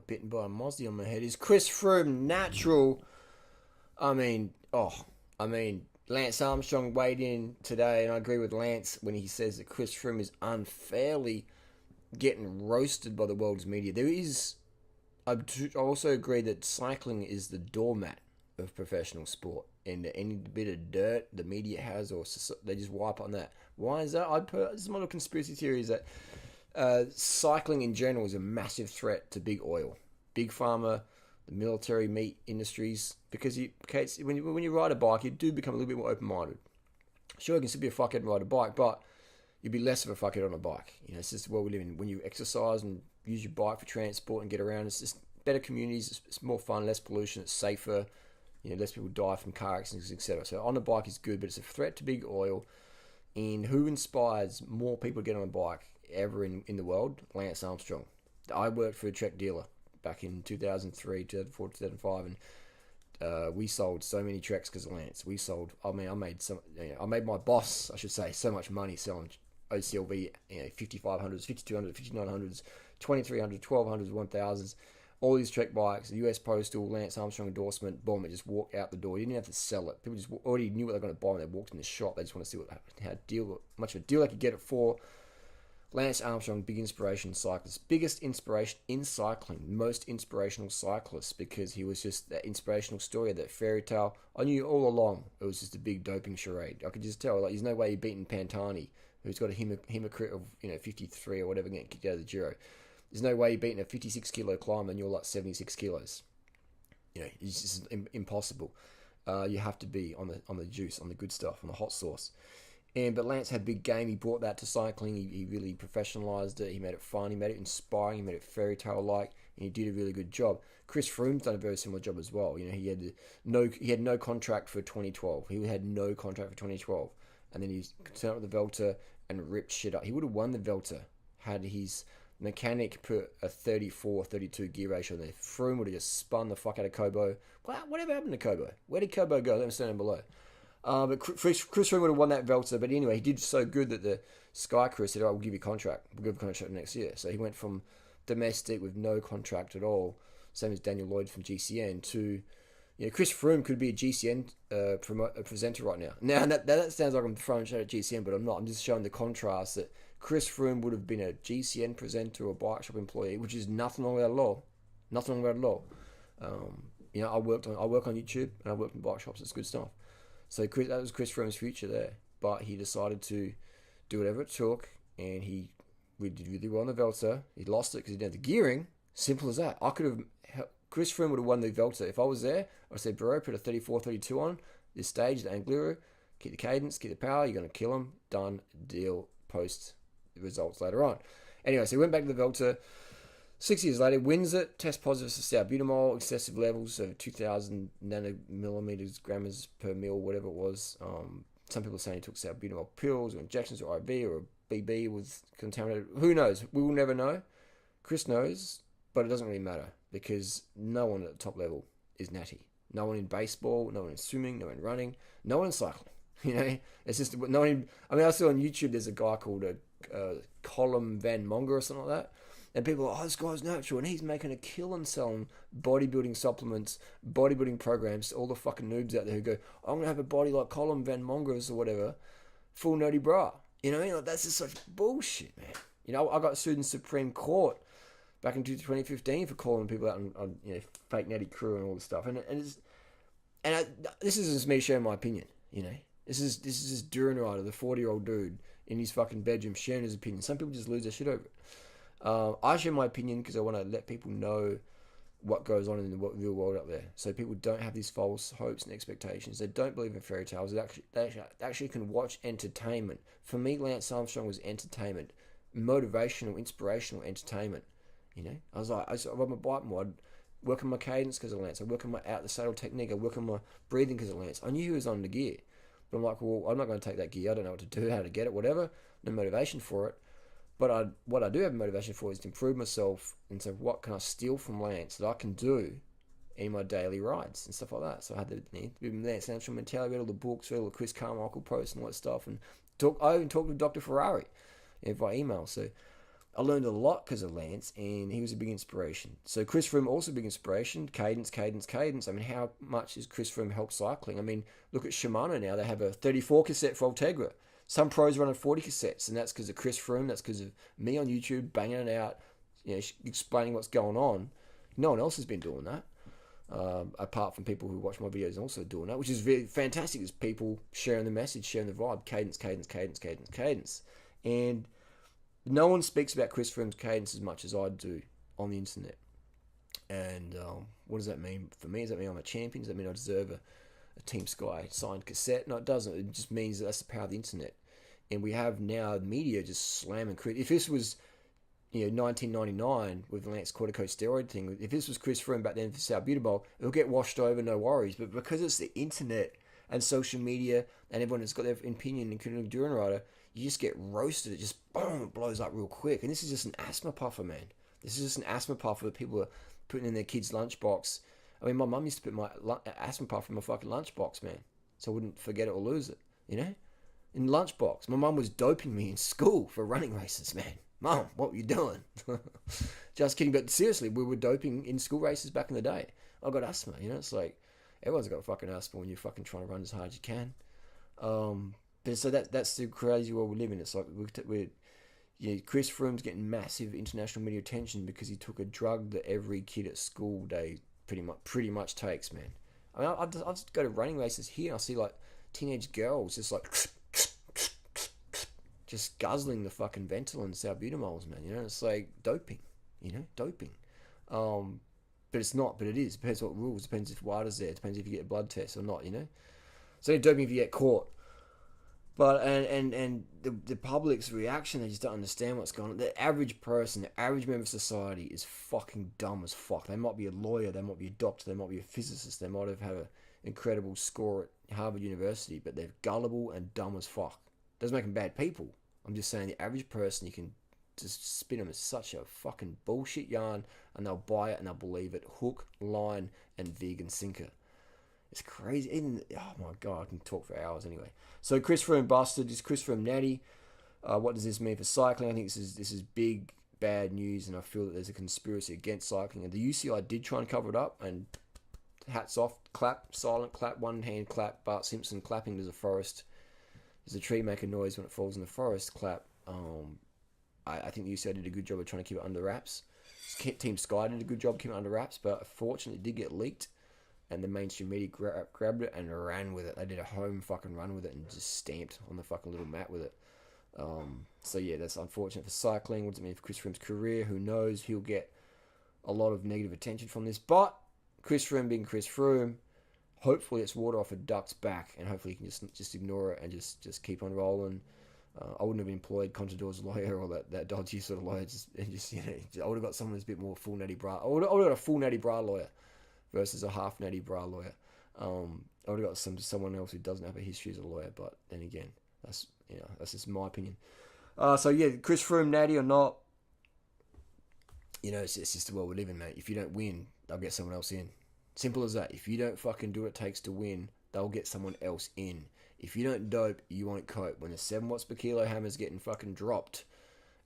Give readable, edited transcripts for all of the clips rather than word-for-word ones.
got bitten by a mozzie on my head. Is Chris Froome natural? I mean, Lance Armstrong weighed in today, and I agree with Lance when he says that Chris Froome is unfairly getting roasted by the world's media. I also agree that cycling is the doormat of professional sport, and any bit of dirt the media has, or they just wipe on that. Why is that? This is one of the conspiracy theories that cycling in general is a massive threat to big oil, big pharma, the military, meat industries, because when you ride a bike, you do become a little bit more open-minded. Sure, you can still be a fuckhead and ride a bike, but you'll be less of a fuckhead on a bike. It's just the world we live in. When you exercise and use your bike for transport and get around, it's just better communities, it's more fun, less pollution, it's safer, less people die from car accidents, etc. So on a bike is good, but it's a threat to big oil. And who inspires more people to get on a bike ever in the world? Lance Armstrong. I worked for a Trek dealer back in 2003, 2004, 2005, and we sold so many Treks because of Lance. I made my boss, I should say, so much money selling OCLV, 5500s, 5200s, 5900s, 2300s, 1200s, 1000s, all these Trek bikes, the US Postal, Lance Armstrong endorsement, boom, it just walked out the door. You didn't have to sell it. People just already knew what they were going to buy when they walked in the shop. They just want to see how much of a deal they could get it for. Lance Armstrong, big inspiration cyclist. Biggest inspiration in cycling, most inspirational cyclist, because he was just that inspirational story, that fairy tale. I knew all along it was just a big doping charade. I could just tell, there's no way you're beating Pantani, who's got a hematocrit of 53 or whatever, getting kicked out of the Giro. There's no way you're beating a 56 kilo climber and you're like 76 kilos. It's just impossible. You have to be on the juice, on the good stuff, on the hot sauce. But Lance had big game. He brought that to cycling. He really professionalised it. He made it fun. He made it inspiring. He made it fairy tale like, and he did a really good job. Chris Froome's done a very similar job as well. He had no contract for 2012. He had no contract for 2012, and then he turned up the Velta and ripped shit up. He would have won the Velta had his mechanic put a 34-32 gear ratio there. Froome would have just spun the fuck out of Kobo. Whatever happened to Kobo? Where did Kobo go? Let me stand down below. But Chris Froome would have won that Velta. But anyway, he did so good that the Sky crew said, we'll give you a contract. We'll give you a contract next year. So he went from domestic with no contract at all, same as Daniel Lloyd from GCN, to Chris Froome could be a GCN presenter right now. Now, that sounds like I'm throwing shit at GCN, but I'm not. I'm just showing the contrast that Chris Froome would have been a GCN presenter or bike shop employee, which is nothing wrong with that at all. Nothing wrong with that at all. I work on YouTube and I work in bike shops. It's good stuff. So that was Chris Froome's future there, but he decided to do whatever it took, and we did really well on the Velta. He lost it because he didn't have the gearing. Simple as that. Chris Froome would have won the Velta. If I was there, I said, bro, put a 34-32 on this stage, the Angliru, keep the cadence, keep the power, you're going to kill him. Done, deal, post the results later on. Anyway, so he went back to the Velta. 6 years later, wins it, test positive for salbutamol, excessive levels of 2,000 nanomillimeters, grams per mil, whatever it was. Some people are saying he took salbutamol pills or injections or IV or a BB was contaminated. Who knows? We will never know. Chris knows, but it doesn't really matter because no one at the top level is Natty. No one in baseball, no one in swimming, no one in running, no one in cycling. It's just no one. I saw on YouTube there's a guy called Colin Van Monger or something like that. And people are, this guy's natural, and he's making a killing selling bodybuilding supplements, bodybuilding programs to all the fucking noobs out there who go, I'm going to have a body like Colin Van Mongers or whatever, full nerdy bra. That's just such bullshit, man. I got sued in Supreme Court back in 2015 for calling people out on fake Natty crew and all this stuff. This isn't just me sharing my opinion, This is just Durenrider, the 40-year-old dude in his fucking bedroom sharing his opinion. Some people just lose their shit over it. I share my opinion because I want to let people know what goes on in the real world out there, so people don't have these false hopes and expectations. They don't believe in fairy tales. They actually can watch entertainment. For me, Lance Armstrong was entertainment, motivational, inspirational entertainment. I ride my bike more. I'd work on my cadence because of Lance. I work on my out the saddle technique. I work on my breathing because of Lance. I knew he was on the gear, but I'm like, well, I'm not going to take that gear. I don't know what to do, how to get it, whatever. No motivation for it. But what I do have motivation for is to improve myself and so what can I steal from Lance that I can do in my daily rides and stuff like that. So I had the Lance Armstrong mentality, read all the books, read all the Chris Carmichael posts and all that stuff. And I even talked to Dr. Ferrari via email. So I learned a lot because of Lance, and he was a big inspiration. So Chris Froome also a big inspiration. Cadence, cadence, cadence. I mean, how much has Chris Froome helped cycling? I mean, look at Shimano now. They have a 34 cassette for Ultegra. Some pros run on 40 cassettes, and that's because of Chris Froome. That's because of me on YouTube banging it out, explaining what's going on. No one else has been doing that. Apart from people who watch my videos also doing that, which is very fantastic. Is people sharing the message, sharing the vibe, cadence, cadence, cadence, cadence, cadence. And no one speaks about Chris Froome's cadence as much as I do on the internet. And what does that mean for me? Does that mean I'm a champion? Does that mean I deserve a Team Sky signed cassette? No, it doesn't. It just means that that's the power of the internet. And we have now media just slamming. If this was 1999 with the Lance corticosteroid thing. If this was Chris Froome back then for South Beauty Bowl, it'll get washed over, no worries. But because it's the internet and social media and everyone has got their opinion, including a Duran rider, you just get roasted. It just boom, it blows up real quick. And this is just an asthma puffer, man. This is just an asthma puffer that people are putting in their kids' lunchbox. I mean, my mum used to put my asthma puffer in my fucking lunchbox, man, so I wouldn't forget it or lose it. In lunchbox. My mum was doping me in school for running races, man. Mom, what were you doing? Just kidding, but seriously, we were doping in school races back in the day. I got asthma, it's like, everyone's got fucking asthma when you're fucking trying to run as hard as you can. But so that's the crazy world we live in. It's like, Chris Froome's getting massive international media attention because he took a drug that every kid at school day pretty much takes, man. I mean, I'll just go to running races here and I'll see like teenage girls just like just guzzling the fucking Ventolin and South Butamols, man. It's like doping, doping. But it's not, but it is. Depends what rules. Depends if WADA's there. Depends if you get a blood test or not, So doping if you get caught. But, and the public's reaction, they just don't understand what's going on. The average person, the average member of society is fucking dumb as fuck. They might be a lawyer, they might be a doctor, they might be a physicist, they might have had an incredible score at Harvard University, but they're gullible and dumb as fuck. Doesn't make them bad people. I'm just saying the average person, you can just spin them as such a fucking bullshit yarn and they'll buy it and they'll believe it. Hook, line, and vegan sinker. It's crazy. Oh my God, I can talk for hours anyway. So Chris Froome busted. Is Chris Froome natty? What does this mean for cycling? I think this is big, bad news, and I feel that there's a conspiracy against cycling. And the UCI did try and cover it up, and hats off, clap, silent clap, one hand clap, Bart Simpson clapping to the forest. Does a tree make a noise when it falls in the forest? Clap. I think the UCI did a good job of trying to keep it under wraps. Team Sky did a good job keeping it under wraps, but unfortunately it did get leaked, and the mainstream media grabbed it and ran with it. They did a home fucking run with it and just stamped on the fucking little mat with it. So yeah, that's unfortunate for cycling. What does it mean for Chris Froome's career? Who knows? He'll get a lot of negative attention from this, but Chris Froome being Chris Froome, hopefully it's water off a duck's back, and hopefully he can just ignore it and just keep on rolling. I wouldn't have employed Contador's lawyer or that dodgy sort of lawyer. I would have got someone who's a bit more full Natty Bra. I would have got a full Natty Bra lawyer versus a half Natty Bra lawyer. I would have got someone else who doesn't have a history as a lawyer. But then again, that's just my opinion. So yeah, Chris Froome natty or not, it's just the world we live in, mate. If you don't win, they'll get someone else in. Simple as that. If you don't fucking do what it takes to win, they'll get someone else in. If you don't dope, you won't cope. When the 7 watts per kilo hammer's getting fucking dropped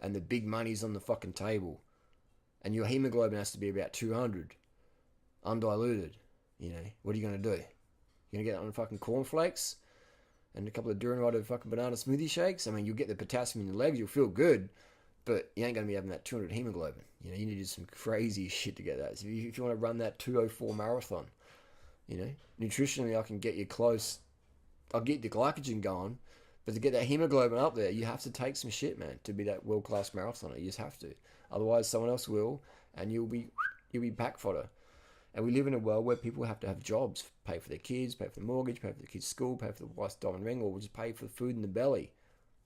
and the big money's on the fucking table and your hemoglobin has to be about 200, undiluted, what are you going to do? You're going to get on fucking cornflakes and a couple of Duran Rider fucking banana smoothie shakes? I mean, you'll get the potassium in your legs, you'll feel good, but you ain't going to be having that 200 hemoglobin. You need to do some crazy shit to get that. So if you want to run that 204 marathon, nutritionally I can get you close. I'll get the glycogen going, but to get that hemoglobin up there, you have to take some shit, man, to be that world-class marathoner. You just have to. Otherwise, someone else will, and you'll be pack fodder. And we live in a world where people have to have jobs, pay for their kids, pay for the mortgage, pay for the kids' school, pay for the wife's diamond ring, or just pay for the food in the belly.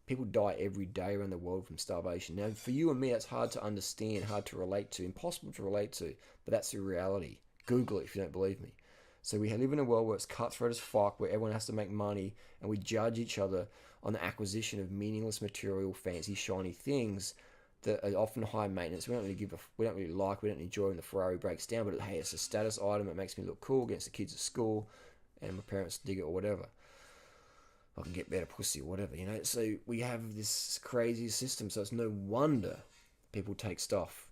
People die every day around the world from starvation. Now, for you and me, that's hard to understand, hard to relate to, impossible to relate to, but that's the reality. Google it if you don't believe me. So we live in a world where it's cutthroat as fuck, where everyone has to make money, and we judge each other on the acquisition of meaningless material, fancy, shiny things that are often high maintenance. We don't really enjoy when the Ferrari breaks down, but hey, it's a status item. It makes me look cool against the kids at school, and my parents dig it or whatever. I can get better pussy or whatever, So we have this crazy system, so it's no wonder people take stuff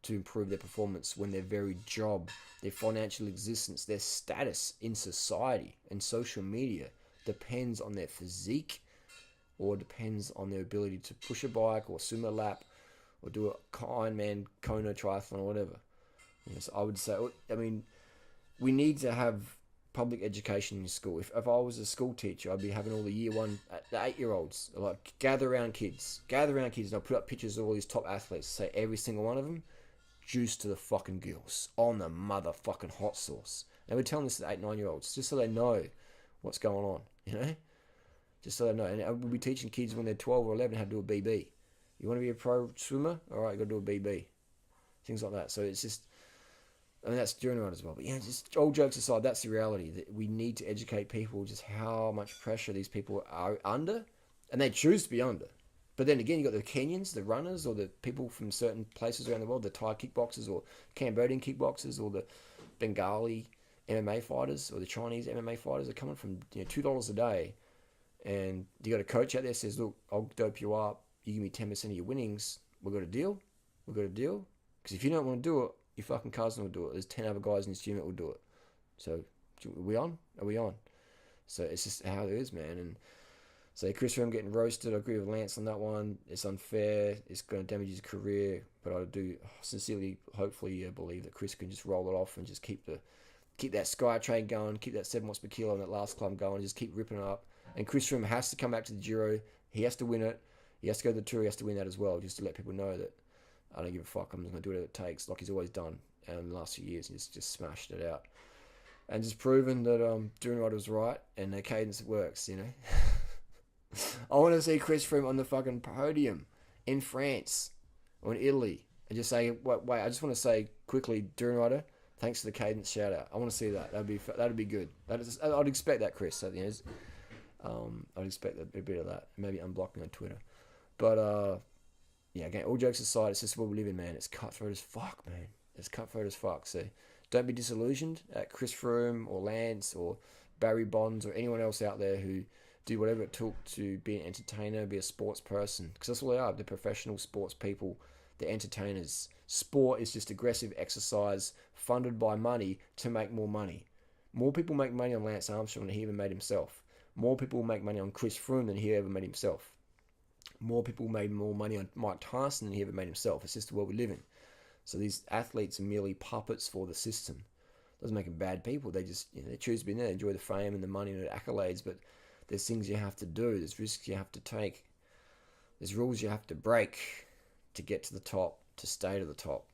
to improve their performance when their very job, their financial existence, their status in society and social media depends on their physique or depends on their ability to push a bike or swim a lap or do a Ironman, Kona triathlon or whatever. So I would say, I mean, we need to have public education in school. If I was a school teacher, I'd be having all the year one, the 8-year-olds, like, gather around kids, and I'll put up pictures of all these top athletes, say every single one of them, juice to the fucking gills, on the motherfucking hot sauce. And we're telling this to 8, 9-year-olds, just so they know what's going on, just so they know. And we'll be teaching kids when they're 12 or 11 how to do a BB. You want to be a pro swimmer? All right, you got to do a BB. Things like that. So it's just, I mean, that's during run as well. But just all jokes aside, that's the reality. That we need to educate people just how much pressure these people are under, and they choose to be under. But then again, you've got the Kenyans, the runners, or the people from certain places around the world, the Thai kickboxers, or Cambodian kickboxers, or the Bengali MMA fighters, or the Chinese MMA fighters are coming from $2 a day, and you got a coach out there that says, "Look, I'll dope you up. You give me 10% of your winnings. We've got a deal. We've got a deal. Because if you don't want to do it, your fucking cousin will do it. There's 10 other guys in this gym that will do it. So, are we on? Are we on?" So it's just how it is, man. And so Chris Froome getting roasted. I agree with Lance on that one. It's unfair. It's going to damage his career. But I do sincerely, hopefully, believe that Chris can just roll it off and just keep that Sky train going, keep that 7 watts per kilo and that last climb going, and just keep ripping it up. And Chris Froome has to come back to the Giro. He has to win it. He has to go to the Tour. He has to win that as well, just to let people know that I don't give a fuck. I'm just going to do whatever it takes, like he's always done in the last few years. And just smashed it out. And just proven that doing what was right and the cadence works, I want to see Chris Froome on the fucking podium in France or in Italy and just say, wait, I just want to say quickly, During Rider, thanks for the cadence shout out. I want to see that. That'd be good. I'd expect that, Chris. So, I'd expect a bit of that. Maybe unblock me on Twitter. But again, all jokes aside, it's just what we live in, man. It's cutthroat as fuck, man. It's cutthroat as fuck. So don't be disillusioned at Chris Froome or Lance or Barry Bonds or anyone else out there who do whatever it took to be an entertainer, be a sports person. Because that's all they are. They're professional sports people. They're entertainers. Sport is just aggressive exercise funded by money to make more money. More people make money on Lance Armstrong than he ever made himself. More people make money on Chris Froome than he ever made himself. More people made more money on Mike Tyson than he ever made himself. It's just the world we live in. So these athletes are merely puppets for the system. Doesn't make them bad people. They just they choose to be there, they enjoy the fame and the money and the accolades. But there's things you have to do. There's risks you have to take. There's rules you have to break to get to the top, to stay to the top.